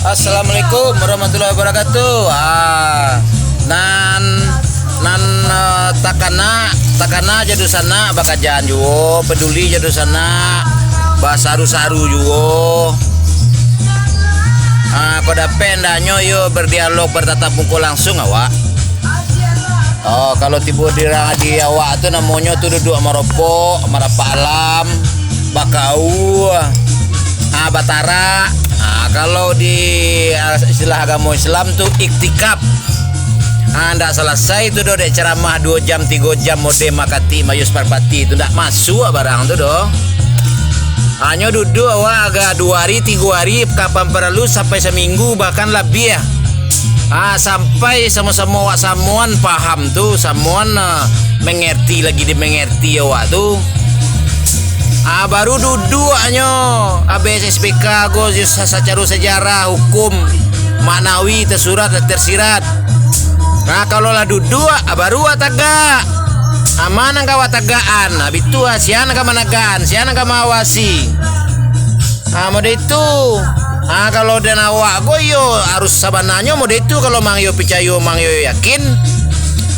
Assalamualaikum warahmatullahi wabarakatuh. Takana jadu sana bakajan juo peduli jadu sana basaru-saru juo. Pada pendanyo yo berdialog bertatap muka langsung awak. Oh, kalau tiba di awak tu namanya tu duduk maropo, marapa alam, bakau, batara. Kalau di istilah agama Islam tu iktikaf. Ndak selesai tu dek ceramah 2 jam 3 jam mode makati mayus parpati tu ndak masuk barang tu doh. Hanya duduk awak agak 2 hari 3 hari kapan perlu sampai seminggu bahkan lebih ya. Sampai sama-sama awak samuan paham tu, samuan mengerti lagi dia mengerti awak tu. Baru duduk hanya ABSSPK go secara sejarah hukum maknawi tersurat dan tersirat. Kalau lah duduk baru ataga aman angka watagaan habitu sian angka managaan sian angka mawasi. Mode itu kalau dan awak goyo harus sabananya mode itu kalau mangyo percaya mangyo yakin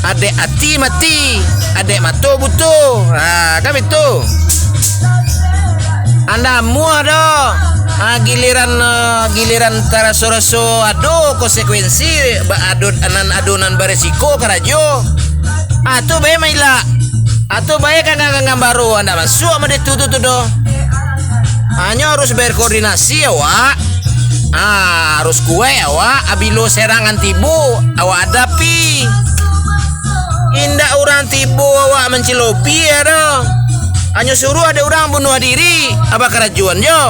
adek hati mati adek mato butuh kan itu anda muah doh. Giliran taraso-raso ado konsekuensi adonan beresiko karajo. Tu bae maila. Tu bae kang baru anda masuk sama itu tu doh. Hanya harus berkoordinasi awak. Harus kue awak abilo serangan tibu awak hadapi. Indah orang tibu awak mencelopi ya doh. Hanya suruh ada orang bunuh diri apa kerajuan jo.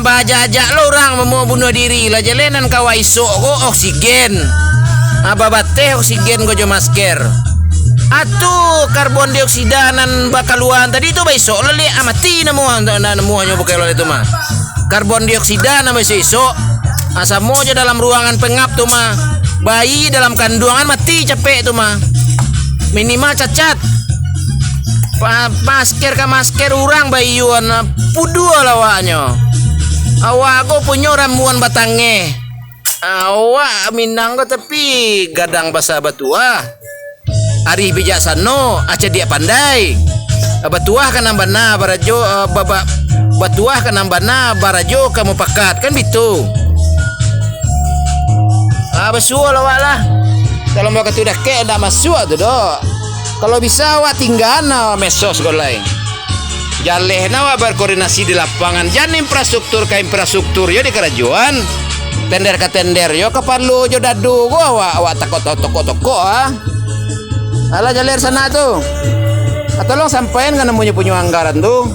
Bajajak lo orang mau bunuh diri lah jalanan kawai sok go oksigen. Babateh oksigen go jo masker. Karbon dioksida nan bakaluan tadi itu besok lele amati namuannya bukan itu mah. Karbon dioksida na besok. Asamo aja dalam ruangan pengap tuh mah. Bayi dalam kandungan mati capek tuh mah. Minimal cacat. Masker orang bayuan pudua lawaknya. Awak aku punya ramuan batangnya. Awak minang ko tapi gadang basa batua. Ari bijaksana aja dia pandai. Batuah kan nambana barajo batuah kan nambana barajo kamu pakat kan gitu. Besul awak lah. Kalau mau ketudah ke ndak masuk tu doh. Kalau bisa awak tinggal mesos golai. Jaleh awak berkoordinasi di lapangan. Jangan infrastruktur ke infrastruktur yo di kerajaan. Tender ke tender yo keperlu jo dadu go awak takut toko Alah jalir sana tu. Tolong sampaikan kan namanya punya anggaran tu.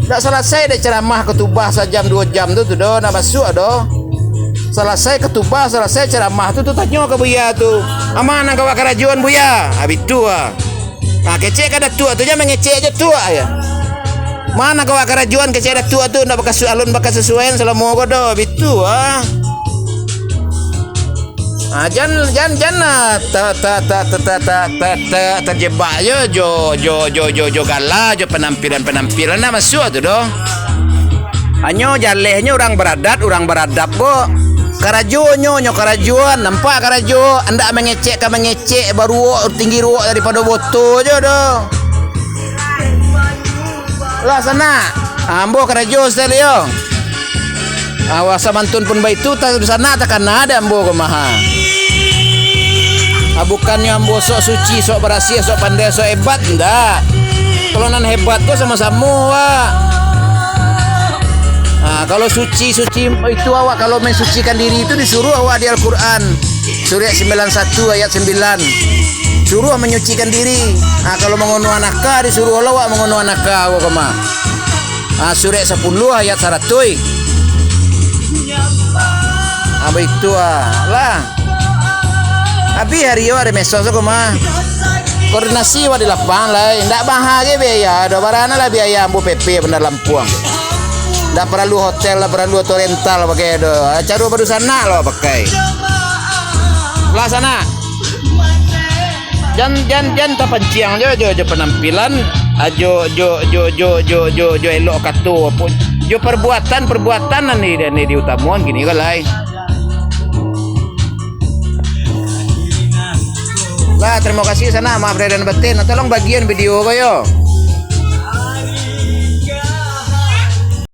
Tak selesai dek ceramah ketubah sejam 2 jam tu doh nak masuk doh. Selesai ketubah, selesai ceramah tu tanya ke buya tu. Aman ang kawa kerajuan buya. Habis tu kecek ada tua tu jangan mengecek aja tua ya. Mana kawa kerajuan kecek ada tua tu ndak bekas alun bekas sesuaian selama godo habis tu jangan terjebak jo gala jo penampilan masuk tu doh. Hanya jalehnya orang beradab bo. Karajuan nampak karajo anda mengecek baru tinggi ruak daripada botol je doh. Lah sana ambo karajo style yo. Awasa mantun pun baik tu tak di sana takkan ada ambo kumaha. Bukannya ambo sok suci, sok berhasil, sok pandai, sok hebat ndak. Kalau nan hebat kok sama-sama kalau suci itu awak kalau mensucikan diri itu disuruh awak di Al-Quran surah 91 ayat 9 suruh menyucikan diri. Kalau mengono anaka disuruh awak mengono anaka awak kema. Surah 10 ayat 100 apa itu lah. Abi hari yo ada mesos kema. Koordinasi awak di lapangan lah. Ndak bahagia biaya. Do barana lah biaya ambo PP benar Lampuang. Ndak perlu hotel, ndak perlu rental pakai do. Caru baru sana lo pakai. Lah sana. Jangan tapanciang jo penampilan Jo elok katu pun. Jo perbuatan ni diutamuan gini kalai. Lah terima kasih sana maaf dan batin. Tolong bagian video kayo.